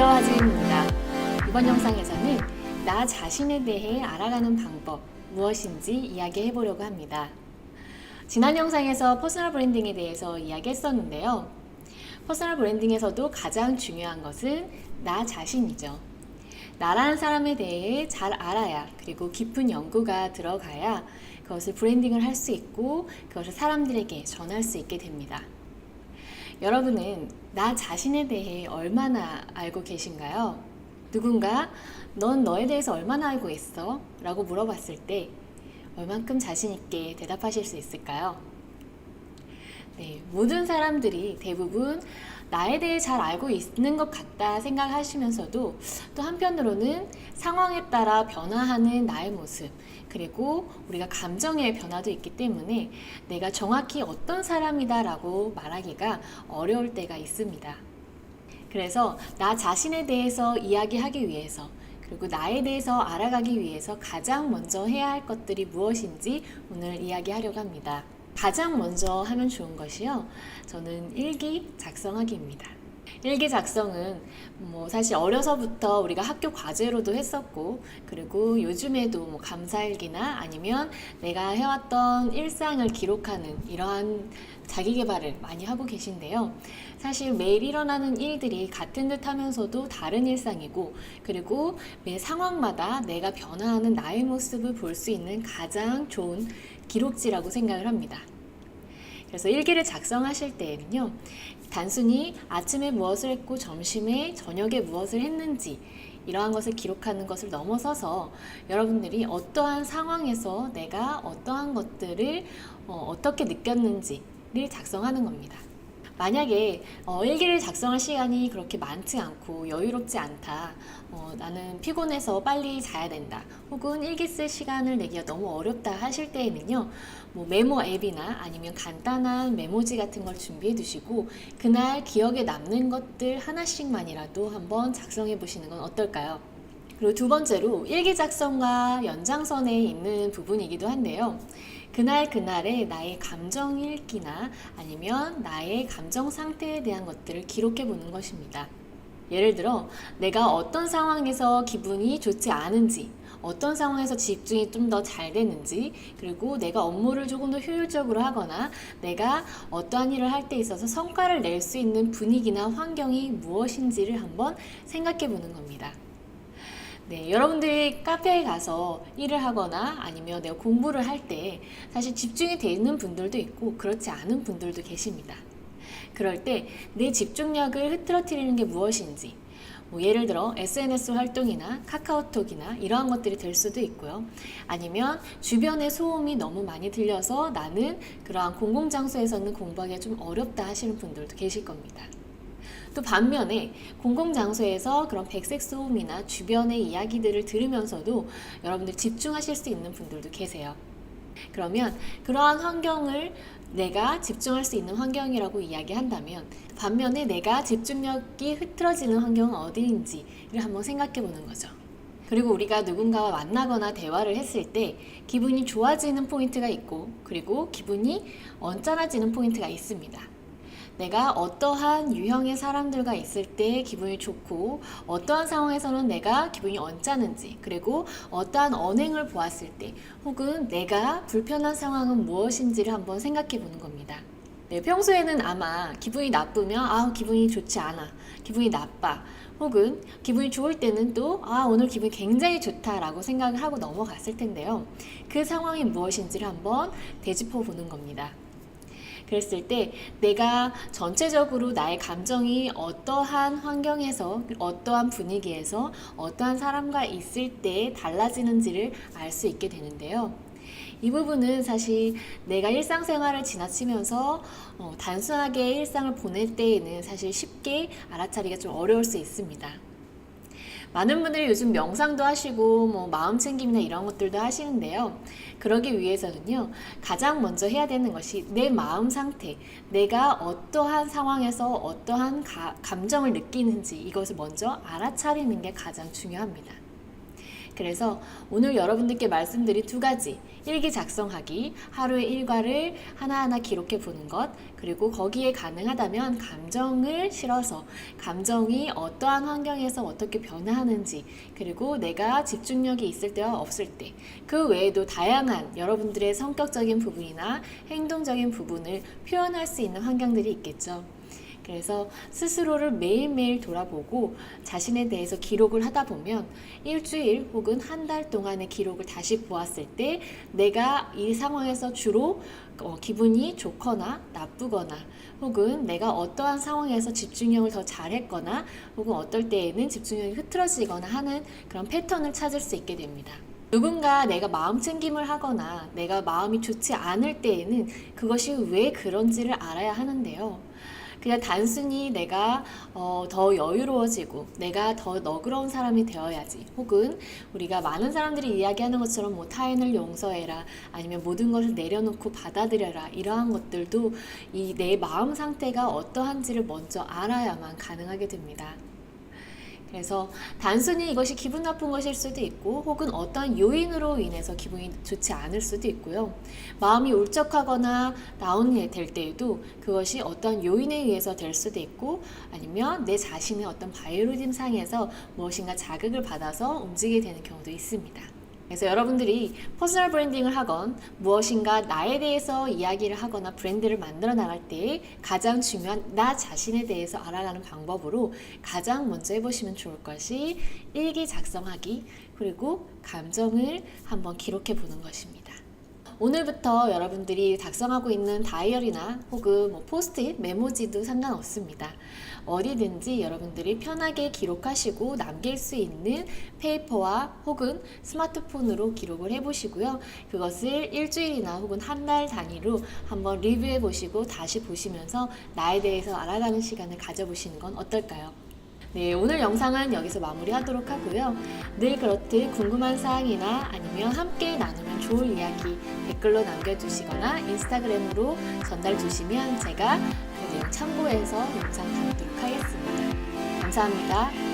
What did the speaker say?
안녕하세요, 하지은입니다. 이번 영상에서는 나 자신에 대해 알아가는 방법 무엇인지 이야기해 보려고 합니다. 지난 영상에서 퍼스널 브랜딩에 대해서 이야기했었는데요. 퍼스널 브랜딩에서도 가장 중요한 것은 나 자신이죠. 나라는 사람에 대해 잘 알아야, 그리고 깊은 연구가 들어가야 그것을 브랜딩을 할 수 있고 그것을 사람들에게 전할 수 있게 됩니다. 여러분은 나 자신에 대해 얼마나 알고 계신가요? 누군가 넌 너에 대해서 얼마나 알고 있어? 라고 물어봤을 때 얼만큼 자신 있게 대답하실 수 있을까요? 네, 모든 사람들이 대부분 나에 대해 잘 알고 있는 것 같다 생각하시면서도 또 한편으로는 상황에 따라 변화하는 나의 모습, 그리고 우리가 감정의 변화도 있기 때문에 내가 정확히 어떤 사람이다 라고 말하기가 어려울 때가 있습니다. 그래서 나 자신에 대해서 이야기하기 위해서, 그리고 나에 대해서 알아가기 위해서 가장 먼저 해야 할 것들이 무엇인지 오늘 이야기하려고 합니다. 가장 먼저 하면 좋은 것이요, 저는 일기 작성하기입니다. 일기 작성은 사실 어려서부터 우리가 학교 과제로도 했었고, 그리고 요즘에도 감사일기나 아니면 내가 해왔던 일상을 기록하는 이러한 자기 개발을 많이 하고 계신데요. 사실 매일 일어나는 일들이 같은 듯 하면서도 다른 일상이고, 그리고 매 상황마다 내가 변화하는 나의 모습을 볼 수 있는 가장 좋은 기록지라고 생각을 합니다. 그래서 일기를 작성하실 때에는요, 단순히 아침에 무엇을 했고 점심에 저녁에 무엇을 했는지 이러한 것을 기록하는 것을 넘어서서 여러분들이 어떠한 상황에서 내가 어떠한 것들을 어떻게 느꼈는지를 작성하는 겁니다. 만약에 일기를 작성할 시간이 그렇게 많지 않고 여유롭지 않다, 나는 피곤해서 빨리 자야 된다, 혹은 일기 쓸 시간을 내기가 너무 어렵다 하실 때에는요, 메모 앱이나 아니면 간단한 메모지 같은 걸 준비해 두시고 그날 기억에 남는 것들 하나씩만이라도 한번 작성해 보시는 건 어떨까요? 그리고 두 번째로 일기 작성과 연장선에 있는 부분이기도 한데요. 그날의 나의 감정 일기나 아니면 나의 감정 상태에 대한 것들을 기록해 보는 것입니다. 예를 들어 내가 어떤 상황에서 기분이 좋지 않은지, 어떤 상황에서 집중이 좀 더 잘 되는지, 그리고 내가 업무를 조금 더 효율적으로 하거나 내가 어떠한 일을 할 때 있어서 성과를 낼 수 있는 분위기나 환경이 무엇인지를 한번 생각해 보는 겁니다. 네, 여러분들이 카페에 가서 일을 하거나 아니면 내가 공부를 할 때 사실 집중이 되는 분들도 있고 그렇지 않은 분들도 계십니다. 그럴 때 내 집중력을 흐트러뜨리는 게 무엇인지, 예를 들어 SNS 활동이나 카카오톡이나 이러한 것들이 될 수도 있고요. 아니면 주변의 소음이 너무 많이 들려서 나는 그러한 공공장소에서는 공부하기가 좀 어렵다 하시는 분들도 계실 겁니다. 또 반면에 공공장소에서 그런 백색 소음이나 주변의 이야기들을 들으면서도 여러분들 집중하실 수 있는 분들도 계세요. 그러면 그러한 환경을 내가 집중할 수 있는 환경이라고 이야기한다면, 반면에 내가 집중력이 흐트러지는 환경은 어디인지를 한번 생각해 보는 거죠. 그리고 우리가 누군가와 만나거나 대화를 했을 때 기분이 좋아지는 포인트가 있고, 그리고 기분이 언짢아지는 포인트가 있습니다. 내가 어떠한 유형의 사람들과 있을 때 기분이 좋고 어떠한 상황에서는 내가 기분이 언짢은지, 그리고 어떠한 언행을 보았을 때 혹은 내가 불편한 상황은 무엇인지를 한번 생각해 보는 겁니다. 네, 평소에는 아마 기분이 나쁘면 기분이 좋지 않아, 기분이 나빠, 혹은 기분이 좋을 때는 또 오늘 기분이 굉장히 좋다라고 생각을 하고 넘어갔을 텐데요. 그 상황이 무엇인지를 한번 되짚어 보는 겁니다. 그랬을 때 내가 전체적으로 나의 감정이 어떠한 환경에서, 어떠한 분위기에서, 어떠한 사람과 있을 때 달라지는지를 알 수 있게 되는데요. 이 부분은 사실 내가 일상생활을 지나치면서 단순하게 일상을 보낼 때에는 사실 쉽게 알아차리기가 좀 어려울 수 있습니다. 많은 분들이 요즘 명상도 하시고 마음 챙김이나 이런 것들도 하시는데요. 그러기 위해서는요, 가장 먼저 해야 되는 것이 내 마음 상태, 내가 어떠한 상황에서 어떠한 감정을 느끼는지 이것을 먼저 알아차리는 게 가장 중요합니다. 그래서 오늘 여러분들께 말씀드린 두 가지, 일기 작성하기, 하루의 일과를 하나하나 기록해 보는 것, 그리고 거기에 가능하다면 감정을 실어서 감정이 어떠한 환경에서 어떻게 변화하는지, 그리고 내가 집중력이 있을 때와 없을 때, 그 외에도 다양한 여러분들의 성격적인 부분이나 행동적인 부분을 표현할 수 있는 환경들이 있겠죠. 그래서 스스로를 매일매일 돌아보고 자신에 대해서 기록을 하다 보면 일주일 혹은 한 달 동안의 기록을 다시 보았을 때 내가 이 상황에서 주로 기분이 좋거나 나쁘거나 혹은 내가 어떠한 상황에서 집중력을 더 잘했거나 혹은 어떨 때에는 집중력이 흐트러지거나 하는 그런 패턴을 찾을 수 있게 됩니다. 누군가 내가 마음 챙김을 하거나 내가 마음이 좋지 않을 때에는 그것이 왜 그런지를 알아야 하는데요. 그냥 단순히 내가 더 여유로워지고 내가 더 너그러운 사람이 되어야지, 혹은 우리가 많은 사람들이 이야기하는 것처럼 뭐 타인을 용서해라, 아니면 모든 것을 내려놓고 받아들여라, 이러한 것들도 이 내 마음 상태가 어떠한지를 먼저 알아야만 가능하게 됩니다. 그래서 단순히 이것이 기분 나쁜 것일 수도 있고 혹은 어떠한 요인으로 인해서 기분이 좋지 않을 수도 있고요. 마음이 울적하거나 다운될 때에도 그것이 어떠한 요인에 의해서 될 수도 있고, 아니면 내 자신의 어떤 바이오리듬 상에서 무엇인가 자극을 받아서 움직이게 되는 경우도 있습니다. 그래서 여러분들이 퍼스널 브랜딩을 하건 무엇인가 나에 대해서 이야기를 하거나 브랜드를 만들어 나갈 때 가장 중요한 나 자신에 대해서 알아가는 방법으로 가장 먼저 해보시면 좋을 것이 일기 작성하기, 그리고 감정을 한번 기록해 보는 것입니다. 오늘부터 여러분들이 작성하고 있는 다이어리나 혹은 포스트잇, 메모지도 상관없습니다. 어디든지 여러분들이 편하게 기록하시고 남길 수 있는 페이퍼와 혹은 스마트폰으로 기록을 해보시고요. 그것을 일주일이나 혹은 한 달 단위로 한번 리뷰해 보시고 다시 보시면서 나에 대해서 알아가는 시간을 가져보시는 건 어떨까요? 네, 오늘 영상은 여기서 마무리하도록 하고요. 늘 그렇듯 궁금한 사항이나 아니면 함께 나누면 좋을 이야기 댓글로 남겨주시거나 인스타그램으로 전달 주시면 제가 그 내용 참고해서 영상 담도록 하겠습니다. 감사합니다.